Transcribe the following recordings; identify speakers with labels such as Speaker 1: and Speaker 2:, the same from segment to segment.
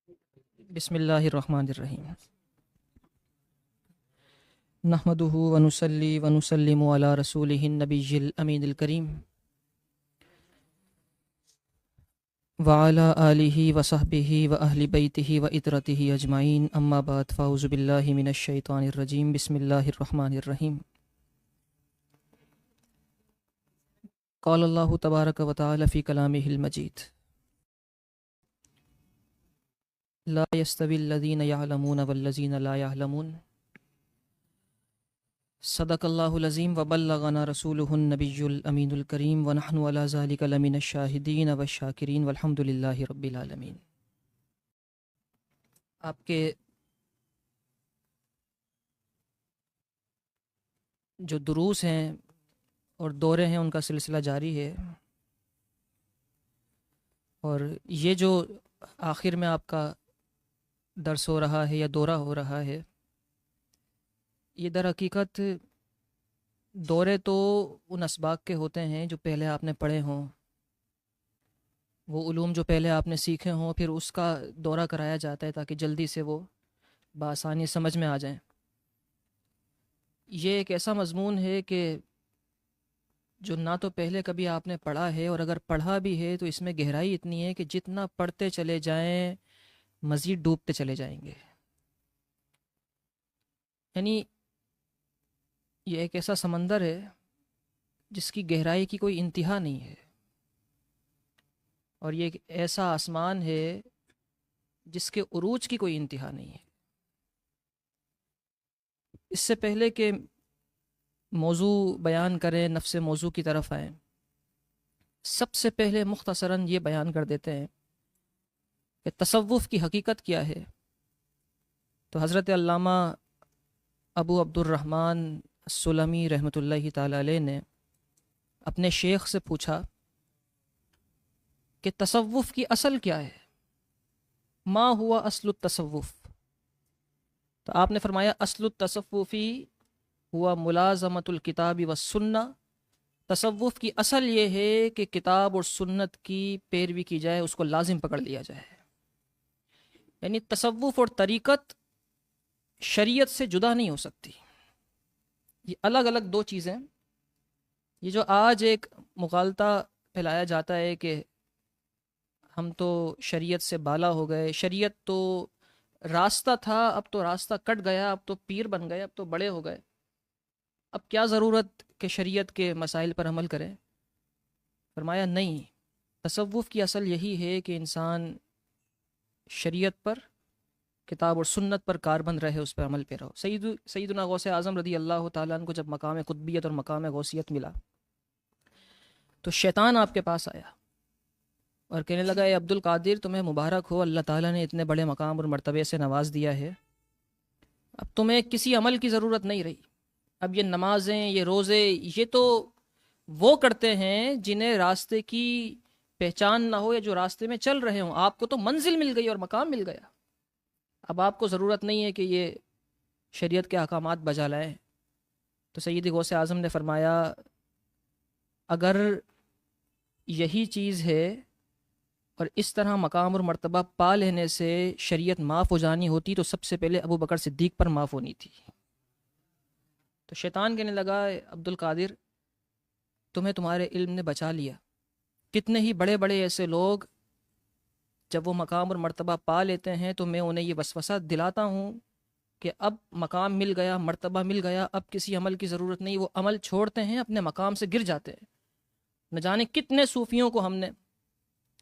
Speaker 1: بسم اللہ الرحمن الرحیم نحمدہ ونصلی ونسلم علی رسولہ النبی الامین الکریم وعلی آلہ وصحبہ واہل بیتہ وعترتہ اجمعین اما بعد فاعوذ باللہ من الشیطان الرجیم بسم اللہ الرحمن الرحیم قال اللہ تبارک و تعالی فی کلامہ المجید لا یستوی الذین یعلمون والذین لا یعلمون صدق اللہ العظیم وبلغنا رسولہ النبی الامین الکریم ونحن علی ذلک لمن الشاہدین والشاکرین والحمد للہ رب العالمین۔ آپ کے جو دروس ہیں اور دورے ہیں ان کا سلسلہ جاری ہے، اور یہ جو آخر میں آپ کا درس ہو رہا ہے یا دورہ ہو رہا ہے، یہ در حقیقت دورے تو ان اسباق کے ہوتے ہیں جو پہلے آپ نے پڑھے ہوں، وہ علوم جو پہلے آپ نے سیکھے ہوں، پھر اس کا دورہ کرایا جاتا ہے تاکہ جلدی سے وہ بآسانی سمجھ میں آ جائیں۔ یہ ایک ایسا مضمون ہے کہ جو نہ تو پہلے کبھی آپ نے پڑھا ہے، اور اگر پڑھا بھی ہے تو اس میں گہرائی اتنی ہے کہ جتنا پڑھتے چلے جائیں مزید ڈوبتے چلے جائیں گے۔ یعنی یہ ایک ایسا سمندر ہے جس کی گہرائی کی کوئی انتہا نہیں ہے، اور یہ ایک ایسا آسمان ہے جس کے عروج کی کوئی انتہا نہیں ہے۔ اس سے پہلے کہ موضوع بیان کریں، نفس موضوع کی طرف آئیں، سب سے پہلے مختصراً یہ بیان کر دیتے ہیں کہ تصوف کی حقیقت کیا ہے۔ تو حضرت علامہ ابو عبد الرحمن السلمی رحمۃ اللہ تعالی علیہ نے اپنے شیخ سے پوچھا کہ تصوف کی اصل کیا ہے، ما ہوا اصل التصوف؟ تو آپ نے فرمایا اصل التصوفی ہوا ملازمت الکتاب والسنہ، تصوف کی اصل یہ ہے کہ کتاب اور سنت کی پیروی کی جائے، اس کو لازم پکڑ لیا جائے۔ یعنی تصوف اور طریقت شریعت سے جدا نہیں ہو سکتی، یہ الگ الگ دو چیزیں۔ یہ جو آج ایک مغالطہ پھیلایا جاتا ہے کہ ہم تو شریعت سے بالا ہو گئے، شریعت تو راستہ تھا، اب تو راستہ کٹ گیا، اب تو پیر بن گئے، اب تو بڑے ہو گئے، اب کیا ضرورت کہ شریعت کے مسائل پر عمل کریں؟ فرمایا نہیں، تصوف کی اصل یہی ہے کہ انسان شریعت پر، کتاب اور سنت پر کاربند رہے، اس پر عمل پیرا ہو۔ سیدنا غوث اعظم رضی اللہ تعالیٰ عنہ کو جب مقام قطبیت اور مقام غوثیت ملا تو شیطان آپ کے پاس آیا اور کہنے لگا، اے عبد القادر، تمہیں مبارک ہو، اللہ تعالیٰ نے اتنے بڑے مقام اور مرتبے سے نواز دیا ہے، اب تمہیں کسی عمل کی ضرورت نہیں رہی، اب یہ نمازیں، یہ روزے، یہ تو وہ کرتے ہیں جنہیں راستے کی پہچان نہ ہو یا جو راستے میں چل رہے ہوں، آپ کو تو منزل مل گئی اور مقام مل گیا، اب آپ کو ضرورت نہیں ہے کہ یہ شریعت کے احکامات بجا لائیں۔ تو سید غوث اعظم نے فرمایا، اگر یہی چیز ہے اور اس طرح مقام اور مرتبہ پا لینے سے شریعت معاف ہو جانی ہوتی تو سب سے پہلے ابو بکر صدیق پر معاف ہونی تھی۔ تو شیطان کہنے لگا، عبد القادر، تمہیں تمہارے علم نے بچا لیا، کتنے ہی بڑے بڑے ایسے لوگ جب وہ مقام اور مرتبہ پا لیتے ہیں تو میں انہیں یہ وسوسہ دلاتا ہوں کہ اب مقام مل گیا، مرتبہ مل گیا، اب کسی عمل کی ضرورت نہیں، وہ عمل چھوڑتے ہیں، اپنے مقام سے گر جاتے ہیں۔ نہ جانے کتنے صوفیوں کو ہم نے،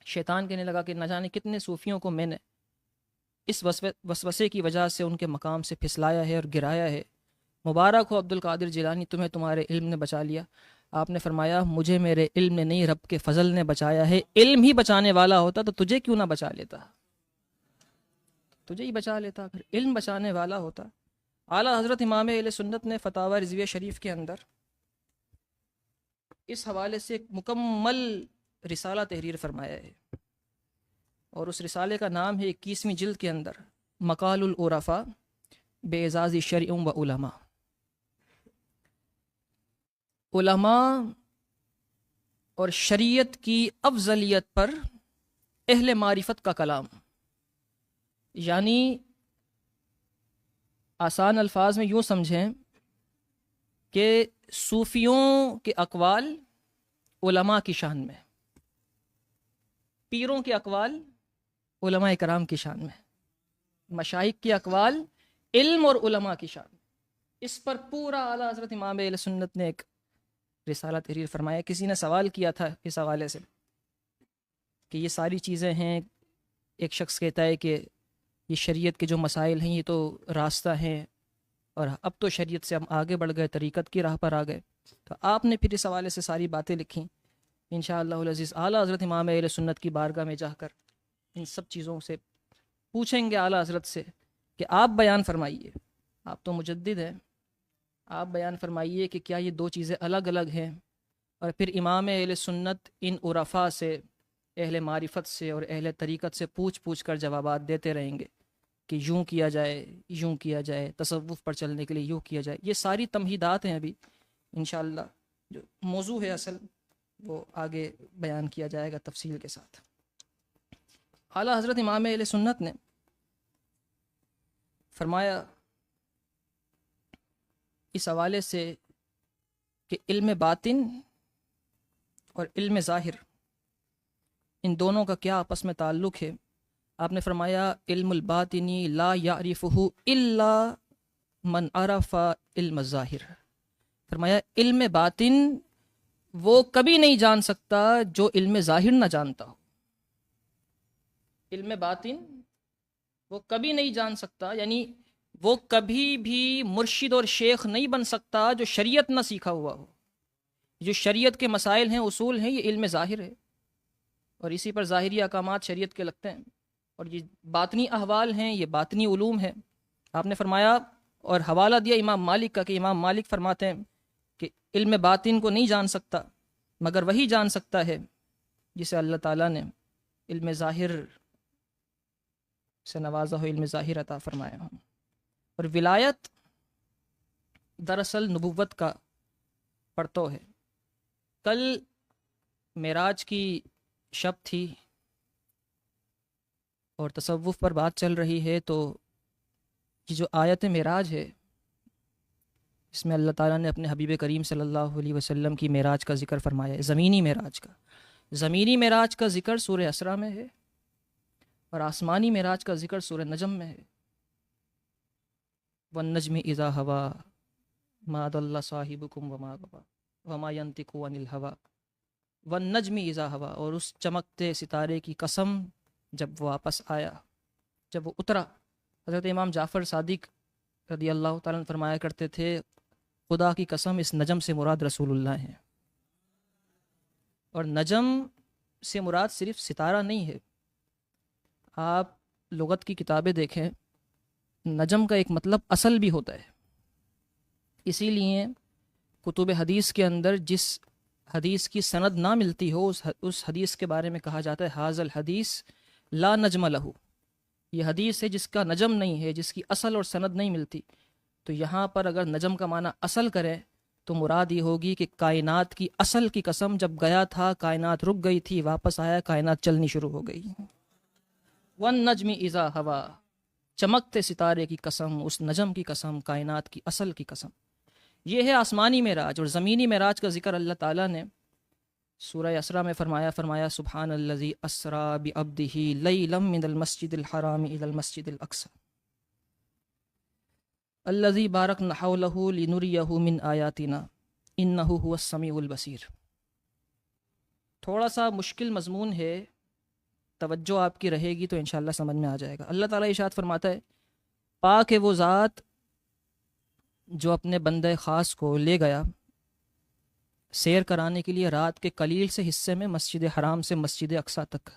Speaker 1: شیطان کہنے لگا کہ نہ جانے کتنے صوفیوں کو میں نے اس وسوسے کی وجہ سے ان کے مقام سے پھسلایا ہے اور گرایا ہے۔ مبارک ہو عبد القادر جیلانی، تمہیں تمہارے علم نے بچا لیا۔ آپ نے فرمایا، مجھے میرے علم نے نہیں، رب کے فضل نے بچایا ہے، علم ہی بچانے والا ہوتا تو تجھے کیوں نہ بچا لیتا، تجھے ہی بچا لیتا اگر علم بچانے والا ہوتا۔ اعلیٰ حضرت امام اہل سنت نے فتاوی رضویہ شریف کے اندر اس حوالے سے ایک مکمل رسالہ تحریر فرمایا ہے، اور اس رسالے کا نام ہے 21ویں جلد کے اندر مقال العرفاء باعزاز شرع و علماء۔ علماء اور شریعت کی افضلیت پر اہل معرفت کا کلام۔ یعنی آسان الفاظ میں یوں سمجھیں کہ صوفیوں کے اقوال علماء کی شان میں، پیروں کے اقوال علماء کرام کی شان میں، مشائخ کی اقوال علم اور علماء کی شان میں۔ اس پر پورا اعلیٰ حضرت امام اہل سنت نے ایک رسالہ تحریر فرمایا۔ کسی نے سوال کیا تھا اس حوالے سے کہ یہ ساری چیزیں ہیں، ایک شخص کہتا ہے کہ یہ شریعت کے جو مسائل ہیں یہ تو راستہ ہیں، اور اب تو شریعت سے ہم آگے بڑھ گئے، طریقت کی راہ پر آ گئے۔ تو آپ نے پھر اس حوالے سے ساری باتیں لکھیں۔ انشاءاللہ العزیز اعلیٰ حضرت امام اہل سنت کی بارگاہ میں جا کر ان سب چیزوں سے پوچھیں گے اعلیٰ حضرت سے کہ آپ بیان فرمائیے، آپ تو مجدد ہیں، آپ بیان فرمائیے کہ کیا یہ دو چیزیں الگ الگ ہیں؟ اور پھر امام اہل سنت ان عرفاء سے، اہل معرفت سے اور اہل طریقت سے پوچھ کر جوابات دیتے رہیں گے کہ یوں کیا جائے، یوں کیا جائے، تصوف پر چلنے کے لیے یوں کیا جائے۔ یہ ساری تمہیدات ہیں، ابھی انشاءاللہ جو موضوع ہے اصل وہ آگے بیان کیا جائے گا تفصیل کے ساتھ۔ اعلیٰ حضرت امام اہل سنت نے فرمایا اس حوالے سے کہ علم باطن اور علم ظاہر، ان دونوں کا کیا آپس میں تعلق ہے۔ آپ نے فرمایا علم الباطنی لا یعرفہ الا من عرف علم الظاہر۔ فرمایا علم باطن وہ کبھی نہیں جان سکتا جو علم ظاہر نہ جانتا ہو۔ علم باطن وہ کبھی نہیں جان سکتا، یعنی وہ کبھی بھی مرشد اور شیخ نہیں بن سکتا جو شریعت نہ سیکھا ہوا ہو۔ جو شریعت کے مسائل ہیں، اصول ہیں، یہ علم ظاہر ہے، اور اسی پر ظاہری احکامات شریعت کے لگتے ہیں، اور یہ باطنی احوال ہیں، یہ باطنی علوم ہیں۔ آپ نے فرمایا اور حوالہ دیا امام مالک کا کہ امام مالک فرماتے ہیں کہ علم باطن کو نہیں جان سکتا مگر وہی جان سکتا ہے جسے اللہ تعالیٰ نے علم ظاہر سے نوازا ہو، علم ظاہر عطا فرمایا ہو۔ اور ولایت دراصل نبوت کا پرتو ہے۔ کل معراج کی شب تھی اور تصوف پر بات چل رہی ہے، تو یہ جو آیت معراج ہے اس میں اللہ تعالیٰ نے اپنے حبیب کریم صلی اللہ علیہ وسلم کی معراج کا ذکر فرمایا ہے، زمینی معراج کا۔ زمینی معراج کا ذکر سورہ اسرا میں ہے، اور آسمانی معراج کا ذکر سورہ نجم میں ہے۔ والنجم اذا ہوا ما ضل صاحبکم وما غوی وما ینطق عن الہوی والنجم اذا ہوا، اور اس چمکتے ستارے کی قسم جب وہ واپس آیا، جب وہ اترا۔ حضرت امام جعفر صادق رضی اللہ تعالیٰ عنہ فرمایا کرتے تھے خدا کی قسم اس نجم سے مراد رسول اللہ ہیں۔ اور نجم سے مراد صرف ستارہ نہیں ہے، آپ لغت کی کتابیں دیکھیں، نجم کا ایک مطلب اصل بھی ہوتا ہے۔ اسی لیے کتب حدیث کے اندر جس حدیث کی سند نہ ملتی ہو اس حدیث کے بارے میں کہا جاتا ہے حاذا الحدیث لا نجم لہ، یہ حدیث ہے جس کا نجم نہیں ہے، جس کی اصل اور سند نہیں ملتی۔ تو یہاں پر اگر نجم کا معنی اصل کریں تو مراد یہ ہوگی کہ کائنات کی اصل کی قسم، جب گیا تھا کائنات رک گئی تھی، واپس آیا کائنات چلنی شروع ہو گئی۔ والنجم اذا ہوا، چمکتے ستارے کی قسم، اس نجم کی قسم، کائنات کی اصل کی قسم۔ یہ ہے آسمانی معراج۔ اور زمینی معراج کا ذکر اللہ تعالیٰ نے سورہ اسرا میں فرمایا سبحان الذی اسرا بعبدہ لیلا من المسجد الحرام الی المسجد الاقصی الذی بارکنا حولہ لنریہ من آیاتنا انہ هو السمیع البصیر۔ تھوڑا سا مشکل مضمون ہے، توجہ آپ کی رہے گی تو انشاءاللہ سمجھ میں آ جائے گا۔ اللہ تعالیٰ ارشاد فرماتا ہے پاک ہے وہ ذات جو اپنے بندے خاص کو لے گیا سیر کرانے کے لیے رات کے قلیل سے حصے میں مسجد حرام سے مسجد اقصی تک۔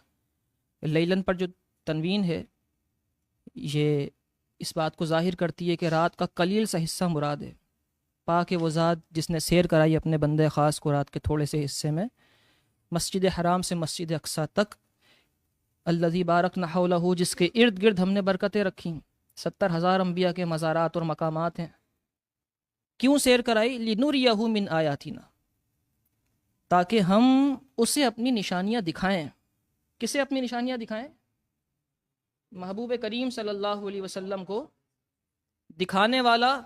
Speaker 1: لیلن پر جو تنوین ہے یہ اس بات کو ظاہر کرتی ہے کہ رات کا قلیل سا حصہ مراد ہے۔ پاک ہے وہ ذات جس نے سیر کرائی اپنے بندے خاص کو رات کے تھوڑے سے حصے میں مسجد حرام سے مسجد اقصی تک، الذی بارکنا حولہ، جس کے ارد گرد ہم نے برکتیں رکھیں، 70,000 انبیاء کے مزارات اور مقامات ہیں۔ کیوں سیر کرائی؟ لنریہ من آیاتنا، تاکہ ہم اسے اپنی نشانیاں دکھائیں۔ کسے اپنی نشانیاں دکھائیں؟ محبوب کریم صلی اللہ علیہ وسلم کو دکھانے والا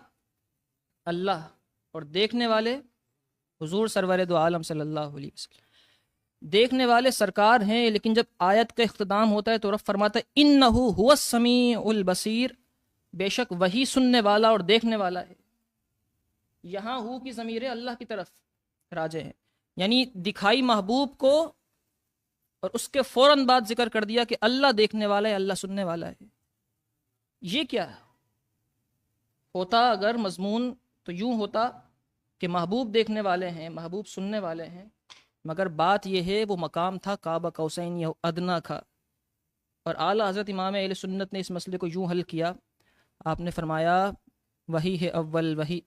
Speaker 1: اللہ اور دیکھنے والے حضور سرور دو عالم صلی اللہ علیہ وسلم. دیکھنے والے سرکار ہیں، لیکن جب آیت کا اختتام ہوتا ہے تو رب فرماتا ہے انہ هو السمیع البصیر، بے شک وہی سننے والا اور دیکھنے والا ہے. یہاں ہو کی ضمیر اللہ کی طرف راجع ہے، یعنی دکھائی محبوب کو اور اس کے فوراً بعد ذکر کر دیا کہ اللہ دیکھنے والا ہے، اللہ سننے والا ہے. یہ کیا ہوتا اگر مضمون تو یوں ہوتا کہ محبوب دیکھنے والے ہیں، محبوب سننے والے ہیں، مگر بات یہ ہے وہ مقام تھا قاب قوسین یا ادنا کا. اور اعلیٰ حضرت امام اہل سنت نے اس مسئلے کو یوں حل کیا. آپ نے فرمایا وہی ہے اول، وہی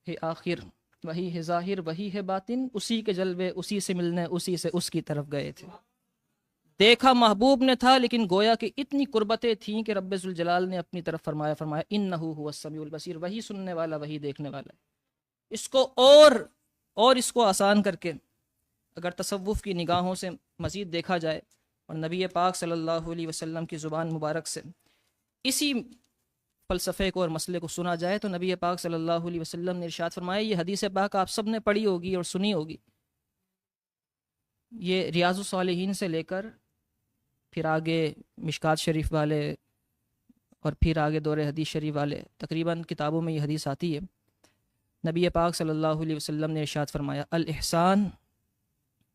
Speaker 1: ہے آخر، وہی ہے ظاہر، وہی ہے باطن، اسی کے جلوے اسی سے ملنے اسی سے اس کی طرف گئے تھے. دیکھا محبوب نے تھا، لیکن گویا کہ اتنی قربتیں تھیں کہ رب ذوالجلال نے اپنی طرف فرمایا انہ هو السمیع البصیر، وہی سننے والا وہی دیکھنے والا ہے. اس کو اور اس کو آسان کر کے اگر تصوف کی نگاہوں سے مزید دیکھا جائے اور نبی پاک صلی اللہ علیہ وسلم کی زبان مبارک سے اسی فلسفے کو اور مسئلے کو سنا جائے تو نبی پاک صلی اللہ علیہ وسلم نے ارشاد فرمایا، یہ حدیث پاک آپ سب نے پڑھی ہوگی اور سنی ہوگی، یہ ریاض الصالحین سے لے کر پھر آگے مشکات شریف والے اور پھر آگے دور حدیث شریف والے تقریباً کتابوں میں یہ حدیث آتی ہے. نبی پاک صلی اللہ علیہ وسلم نے ارشاد فرمایا الاحسان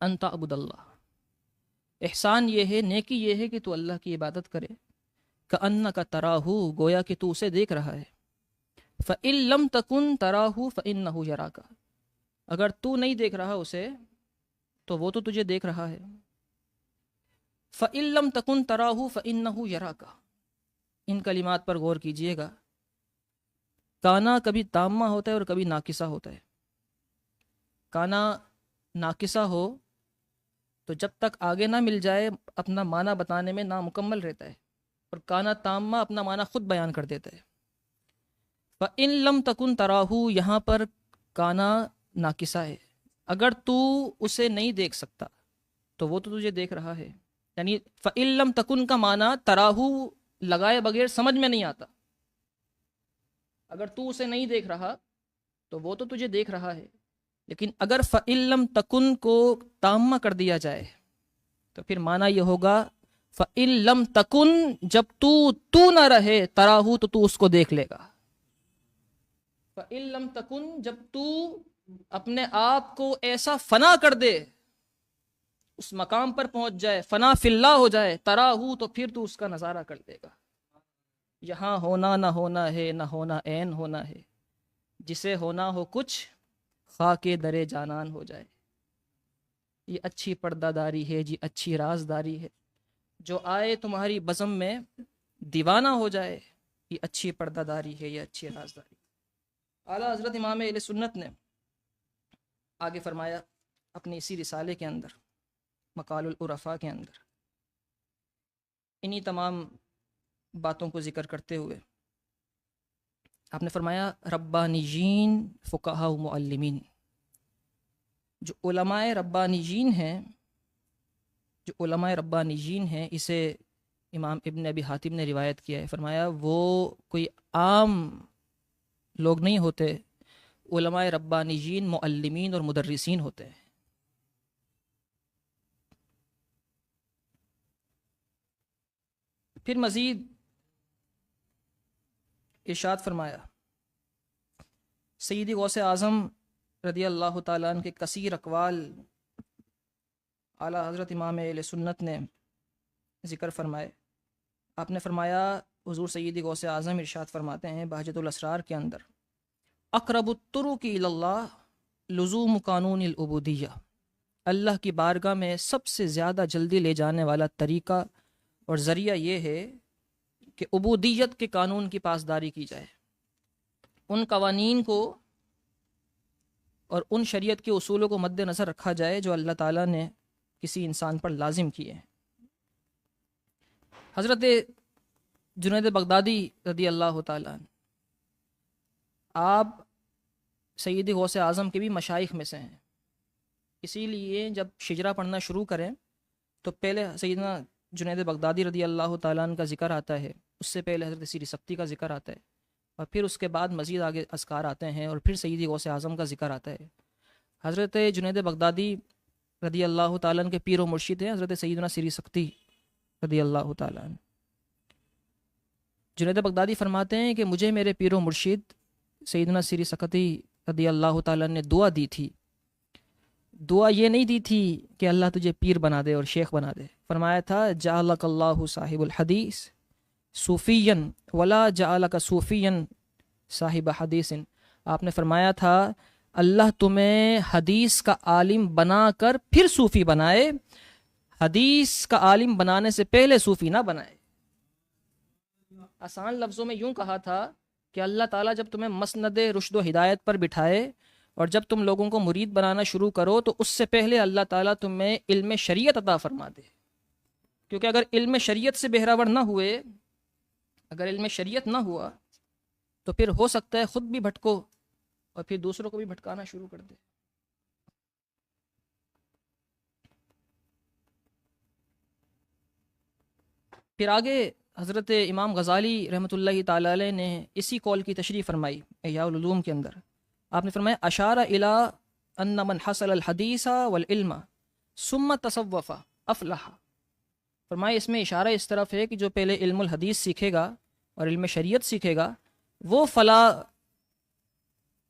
Speaker 1: ان تعبد اللہ، احسان یہ ہے، نیکی یہ ہے کہ تو اللہ کی عبادت کرے، کأنک تراہ، گویا کہ تو اسے دیکھ رہا ہے، فإن لم تکن تراہ فإنہ یراک، اگر تو نہیں دیکھ رہا اسے تو وہ تو تجھے دیکھ رہا ہے. فإن لم تکن تراہ فإنہ یراک، ان کلمات پر غور کیجئے گا. کانا کبھی تامہ ہوتا ہے اور کبھی ناقصہ ہوتا ہے. کانا ناقصہ ہو تو جب تک آگے نہ مل جائے اپنا معنی بتانے میں نامکمل رہتا ہے، اور کانا تامہ اپنا معنی خود بیان کر دیتا ہے. فَإِن لَمْ تَكُنْ تَرَاهُ، یہاں پر کانا ناقصہ ہے، اگر تو اسے نہیں دیکھ سکتا تو وہ تو تجھے دیکھ رہا ہے. یعنی فَإِن لَمْ تَكُنْ کا معنی تراہو لگائے بغیر سمجھ میں نہیں آتا. اگر تو اسے نہیں دیکھ رہا تو وہ تو تجھے دیکھ رہا ہے، لیکن اگر فَإِن لَمْ تَكُنْ کو تامہ کر دیا جائے تو پھر معنی یہ ہوگا فَإِن لَمْ تَكُنْ، جب تو نہ رہے تراہو تو اس کو دیکھ لے گا. فَإِن لَمْ تَكُنْ، جب تو اپنے آپ کو ایسا فنا کر دے، اس مقام پر پہنچ جائے، فنا فی اللہ ہو جائے، تراہو تو پھر تو اس کا نظارہ کر دے گا. یہاں ہونا نہ ہونا ہے، نہ ہونا عین ہونا ہے، جسے ہونا ہو کچھ خاک درے جانان ہو جائے. یہ اچھی پردہ داری ہے جی، اچھی رازداری ہے، جو آئے تمہاری بزم میں دیوانہ ہو جائے. یہ اچھی پردہ داری ہے، یہ اچھی رازداری. اعلیٰ حضرت امام اہل سنت نے آگے فرمایا اپنے اسی رسالے کے اندر، مقال العرفاء کے اندر، انہی تمام باتوں کو ذکر کرتے ہوئے آپ نے فرمایا ربانیین فقہاء و معلمین، جو علماء ربانیین ہیں، جو علماء ربانیین ہیں، اسے امام ابن ابی حاتم نے روایت کیا ہے. فرمایا وہ کوئی عام لوگ نہیں ہوتے، علماء ربانیین معلمین اور مدرسین ہوتے ہیں. پھر مزید ارشاد فرمایا سیدی غوث اعظم رضی اللہ تعالیٰ عنہ کے کثیر اقوال اعلیٰ حضرت امام اہل سنت نے ذکر فرمائے. آپ نے فرمایا حضور سیدی غوث اعظم ارشاد فرماتے ہیں بہجت الاسرار کے اندر، اقرب الطرق الی اللہ لزوم قانون العبودیہ، اللہ کی بارگاہ میں سب سے زیادہ جلدی لے جانے والا طریقہ اور ذریعہ یہ ہے کہ عبودیت کے قانون کی پاسداری کی جائے، ان قوانین کو اور ان شریعت کے اصولوں کو مد نظر رکھا جائے جو اللہ تعالیٰ نے کسی انسان پر لازم کیے ہیں. حضرت جنید بغدادی رضی اللہ تعالیٰ عنہ، آپ سیدی غوث اعظم کے بھی مشائخ میں سے ہیں، اسی لیے جب شجرہ پڑھنا شروع کریں تو پہلے سیدنا جنید بغدادی رضی اللہ تعالیٰ عنہ کا ذکر آتا ہے، اس سے پہلے حضرت سیری سختی کا ذکر آتا ہے، اور پھر اس کے بعد مزید آگے اذکار آتے ہیں، اور پھر سیدی غوث اعظم کا ذکر آتا ہے۔ حضرت جنید بغدادی رضی اللہ تعالیٰ عنہ کے پیر و مرشد ہیں حضرت سیدنا سیری سختی رضی اللہ تعالیٰ عنہ۔ جنید بغدادی فرماتے ہیں کہ مجھے میرے پیر و مرشد سیدنا سیری سختی رضی اللہ تعالیٰ عنہ نے دعا دی تھی۔ دعا یہ نہیں دی تھی کہ اللہ تجھے پیر بنا دے اور شیخ بنا دے، فرمایا تھا جعلک اللہ صاحب الحدیث صوفین ولا جعلک صوفین صاحب حدیث۔ آپ نے فرمایا تھا اللہ تمہیں حدیث کا عالم بنا کر پھر صوفی بنائے، حدیث کا عالم بنانے سے پہلے صوفی نہ بنائے۔ آسان لفظوں میں یوں کہا تھا کہ اللہ تعالیٰ جب تمہیں مسند رشد و ہدایت پر بٹھائے اور جب تم لوگوں کو مرید بنانا شروع کرو تو اس سے پہلے اللہ تعالیٰ تمہیں علم شریعت عطا فرما دے، کیونکہ اگر علم شریعت سے بہراور نہ ہوئے، اگر علم شریعت نہ ہوا تو پھر ہو سکتا ہے خود بھی بھٹکو اور پھر دوسروں کو بھی بھٹکانا شروع کر دے۔ پھر آگے حضرت امام غزالی رحمۃ اللہ تعالی علیہ نے اسی قول کی تشریح فرمائی احیاء العلوم کے اندر۔ آپ نے فرمایا اشار الی ان من حصل الحدیث والعلم ثم تصوف افلح۔ فرمایا اس میں اشارہ اس طرف ہے کہ جو پہلے علم الحدیث سیکھے گا اور علم شریعت سیکھے گا وہ فلاح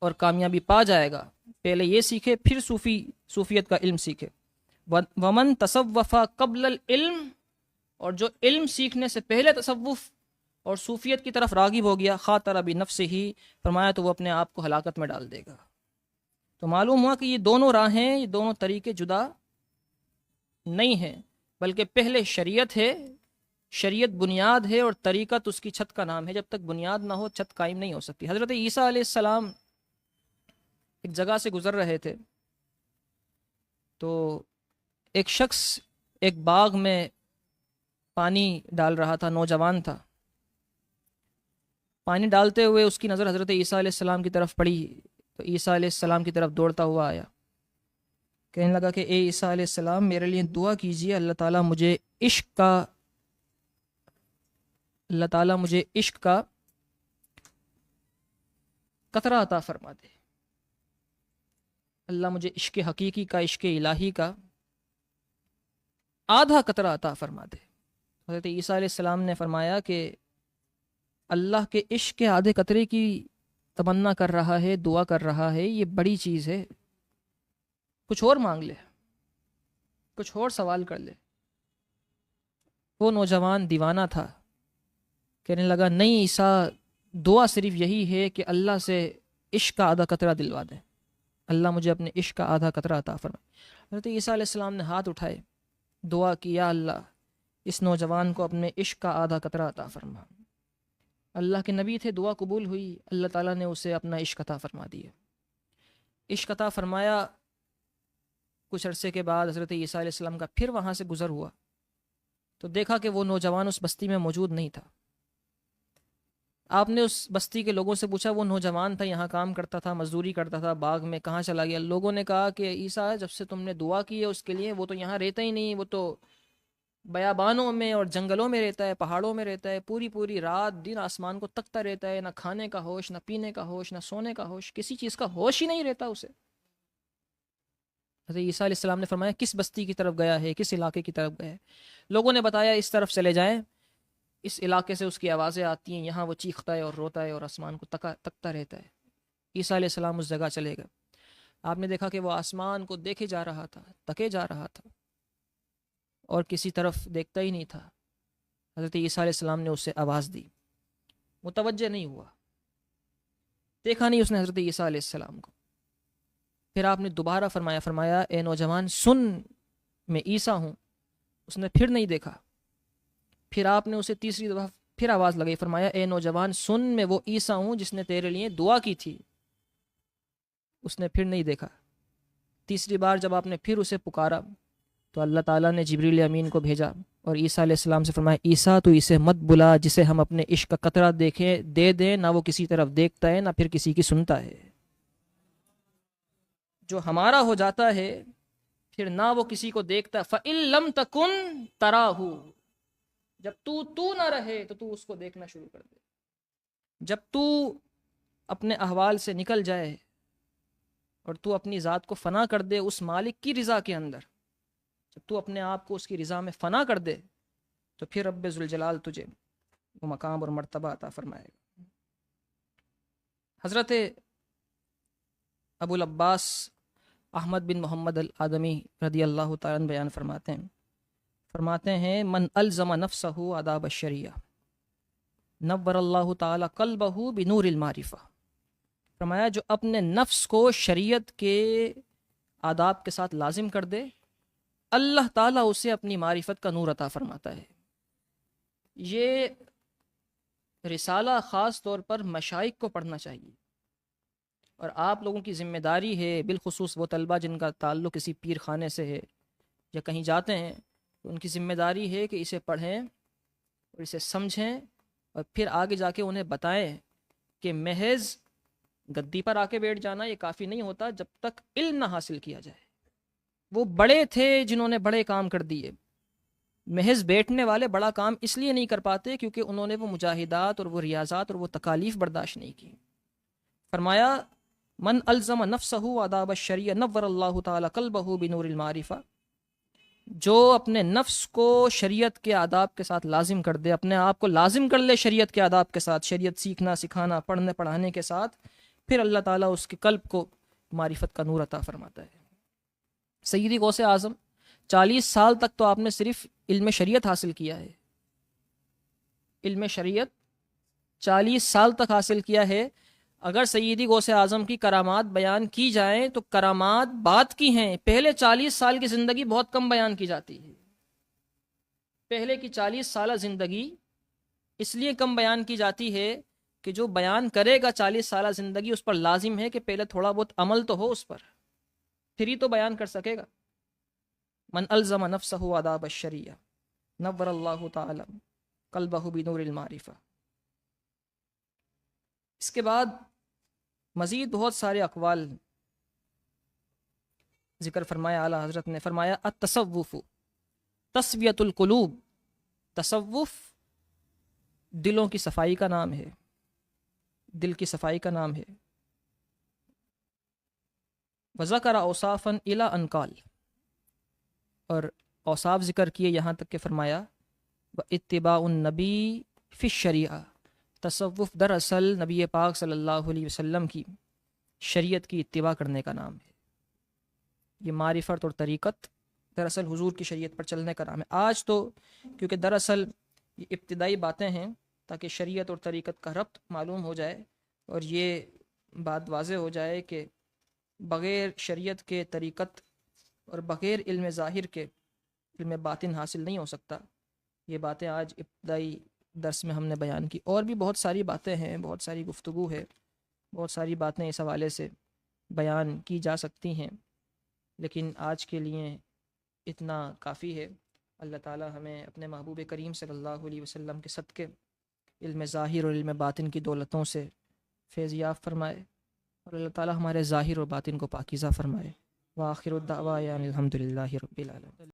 Speaker 1: اور کامیابی پا جائے گا، پہلے یہ سیکھے پھر صوفیت کا علم سیکھے۔ ومن تصوف قبل العلم، اور جو علم سیکھنے سے پہلے تصوف اور صوفیت کی طرف راغب ہو گیا، خاطر بنفسہ ہی، فرمایا تو وہ اپنے آپ کو ہلاکت میں ڈال دے گا۔ تو معلوم ہوا کہ یہ دونوں راہیں، یہ دونوں طریقے جدا نہیں ہیں، بلکہ پہلے شریعت ہے، شریعت بنیاد ہے اور طریقت اس کی چھت کا نام ہے۔ جب تک بنیاد نہ ہو چھت قائم نہیں ہو سکتی۔ حضرت عیسیٰ علیہ السلام ایک جگہ سے گزر رہے تھے تو ایک شخص ایک باغ میں پانی ڈال رہا تھا، نوجوان تھا۔ پانی ڈالتے ہوئے اس کی نظر حضرت عیسیٰ علیہ السلام کی طرف پڑی تو عیسیٰ علیہ السلام کی طرف دوڑتا ہوا آیا، کہنے لگا کہ اے عیسیٰ علیہ السلام میرے لیے دعا کیجیے، اللہ تعالیٰ مجھے عشق کا قطرہ عطا فرما دے، اللہ مجھے عشق حقیقی کا، عشق الہی کا آدھا قطرہ عطا فرما دے۔ حضرت عیسیٰ علیہ السلام نے فرمایا کہ اللہ کے عشق کے آدھے قطرے کی تمنا کر رہا ہے، دعا کر رہا ہے، یہ بڑی چیز ہے، کچھ اور مانگ لے، کچھ اور سوال کر لے۔ وہ نوجوان دیوانہ تھا، کہنے لگا نہیں عیسیٰ، دعا صرف یہی ہے کہ اللہ سے عشق کا آدھا قطرہ دلوا دیں، اللہ مجھے اپنے عشق کا آدھا قطرہ عطا فرمائے۔ حضرت عیسیٰ علیہ السلام نے ہاتھ اٹھائے، دعا کی یا اللہ اس نوجوان کو اپنے عشق کا آدھا قطرہ عطا فرما۔ اللہ کے نبی تھے، دعا قبول ہوئی، اللہ تعالیٰ نے اسے اپنا عشق عطا فرما دیا۔ عشق عطا فرمایا، کچھ عرصے کے بعد حضرت عیسیٰ علیہ السلام کا پھر وہاں سے گزر ہوا تو دیکھا کہ وہ نوجوان اس بستی میں موجود نہیں تھا۔ آپ نے اس بستی کے لوگوں سے پوچھا، وہ نوجوان تھا، یہاں کام کرتا تھا، مزدوری کرتا تھا، باغ میں کہاں چلا گیا؟ لوگوں نے کہا کہ عیسیٰ جب سے تم نے دعا کی ہے اس کے لیے، وہ تو یہاں رہتا ہی نہیں، وہ تو بیابانوں میں اور جنگلوں میں رہتا ہے، پہاڑوں میں رہتا ہے، پوری رات دن آسمان کو تکتا رہتا ہے، نہ کھانے کا ہوش، نہ پینے کا ہوش، نہ سونے کا ہوش، کسی چیز کا ہوش ہی نہیں رہتا اسے۔ حضرت عیسیٰ علیہ السلام نے فرمایا کس بستی کی طرف گیا ہے، کس علاقے کی طرف گیا ہے؟ لوگوں نے بتایا اس طرف چلے جائیں، اس علاقے سے اس کی آوازیں آتی ہیں، یہاں وہ چیختا ہے اور روتا ہے اور آسمان کو تکتا رہتا ہے۔ عیسیٰ علیہ السلام اس جگہ چلے گئے، آپ نے دیکھا کہ وہ آسمان کو دیکھے جا رہا تھا، تکے جا رہا تھا اور کسی طرف دیکھتا ہی نہیں تھا۔ حضرت عیسیٰ علیہ السلام نے اسے آواز دی، متوجہ نہیں ہوا، دیکھا نہیں اس نے حضرت عیسیٰ علیہ السلام کو۔ پھر آپ نے دوبارہ فرمایا اے نوجوان سن، میں عیسیٰ ہوں۔ اس نے پھر نہیں دیکھا۔ پھر آپ نے اسے تیسری دفعہ پھر آواز لگائی، فرمایا اے نوجوان سن، میں وہ عیسیٰ ہوں جس نے تیرے لیے دعا کی تھی۔ اس نے پھر نہیں دیکھا۔ تیسری بار جب آپ نے پھر اسے پکارا تو اللہ تعالیٰ نے جبریل امین کو بھیجا اور عیسیٰ علیہ السلام سے فرمایا عیسیٰ تو اسے مت بلا جسے ہم اپنے عشق کا قطرہ دے دیں، نہ وہ کسی طرف دیکھتا ہے نہ پھر کسی کی سنتا ہے۔ جو ہمارا ہو جاتا ہے پھر نہ وہ کسی کو دیکھتا، فَإِن لَمْ تَكُن تَرَاهُ، جب تو نہ رہے تو اس کو دیکھنا شروع کر دے. جب تو اپنے احوال سے نکل جائے اور تو اپنی ذات کو فنا کر دے اس مالک کی رضا کے اندر، جب تو اپنے آپ کو اس کی رضا میں فنا کر دے تو پھر رب ذوالجلال تجھے وہ مقام اور مرتبہ عطا فرمائے گا. حضرت ابو العباس احمد بن محمد الآدمی رضی اللہ تعالیٰ عنہ بیان فرماتے ہیں من الزم نفسہ آداب الشریعہ نور اللہ تعالیٰ قلبہ بنور المعرفہ. فرمایا جو اپنے نفس کو شریعت کے آداب کے ساتھ لازم کر دے اللہ تعالیٰ اسے اپنی معرفت کا نور عطا فرماتا ہے. یہ رسالہ خاص طور پر مشائخ کو پڑھنا چاہیے، اور آپ لوگوں کی ذمہ داری ہے، بالخصوص وہ طلبہ جن کا تعلق کسی پیر خانے سے ہے یا کہیں جاتے ہیں، تو ان کی ذمہ داری ہے کہ اسے پڑھیں اور اسے سمجھیں اور پھر آگے جا کے انہیں بتائیں کہ محض گدی پر آ کے بیٹھ جانا یہ کافی نہیں ہوتا جب تک علم نہ حاصل کیا جائے. وہ بڑے تھے جنہوں نے بڑے کام کر دیے، محض بیٹھنے والے بڑا کام اس لیے نہیں کر پاتے کیونکہ انہوں نے وہ مجاہدات اور وہ ریاضات اور وہ تکالیف برداشت نہیں کی. فرمایا من الزم نفسہ آداب الشریعہ نور اللہ تعالی قلبہ بنور المعرفہ. جو اپنے نفس کو شریعت کے آداب کے ساتھ لازم کر دے، اپنے آپ کو لازم کر لے شریعت کے آداب کے ساتھ، شریعت سیکھنا سکھانا پڑھنے پڑھانے کے ساتھ، پھر اللہ تعالیٰ اس کے قلب کو معرفت کا نور عطا فرماتا ہے. سیدی غوث اعظم 40 سال تک تو آپ نے صرف علم شریعت حاصل کیا ہے، علم شریعت 40 سال تک حاصل کیا ہے. اگر سیدی غوث اعظم کی کرامات بیان کی جائیں تو کرامات بات کی ہیں، پہلے 40 سال کی زندگی بہت کم بیان کی جاتی ہے. پہلے کی 40 سالہ زندگی اس لیے کم بیان کی جاتی ہے کہ جو بیان کرے گا 40 سالہ زندگی اس پر لازم ہے کہ پہلے تھوڑا بہت عمل تو ہو اس پر، پھر ہی تو بیان کر سکے گا. من الزم نفسہ آداب الشریعہ نور اللہ تعالی قلبہ بنور المعرفہ. اس کے بعد مزید بہت سارے اقوال ذکر فرمایا اعلیٰ حضرت نے. فرمایا التصوف تسویۃ القلوب. تصوف دلوں کی صفائی کا نام ہے، دل کی صفائی کا نام ہے. وذکر اوصافا الی ان قال، اور اوصاف ذکر کیے یہاں تک کہ فرمایا اتباع النبی فی الشریعہ. تصوف دراصل نبی پاک صلی اللہ علیہ وسلم کی شریعت کی اتباع کرنے کا نام ہے. یہ معرفت اور طریقت دراصل حضور کی شریعت پر چلنے کا نام ہے. آج تو کیونکہ دراصل یہ ابتدائی باتیں ہیں تاکہ شریعت اور طریقت کا ربط معلوم ہو جائے اور یہ بات واضح ہو جائے کہ بغیر شریعت کے طریقت اور بغیر علم ظاہر کے علم باطن حاصل نہیں ہو سکتا. یہ باتیں آج ابتدائی درس میں ہم نے بیان کی، اور بھی بہت ساری باتیں ہیں، بہت ساری گفتگو ہے، بہت ساری باتیں اس حوالے سے بیان کی جا سکتی ہیں، لیکن آج کے لیے اتنا کافی ہے. اللہ تعالی ہمیں اپنے محبوب کریم صلی اللہ علیہ وسلم کے صدقے علم ظاہر اور علم باطن کی دولتوں سے فیض یاب فرمائے، اور اللہ تعالی ہمارے ظاہر اور باطن کو پاکیزہ فرمائے. وآخر الدعوی الحمد للہ رب العالمین.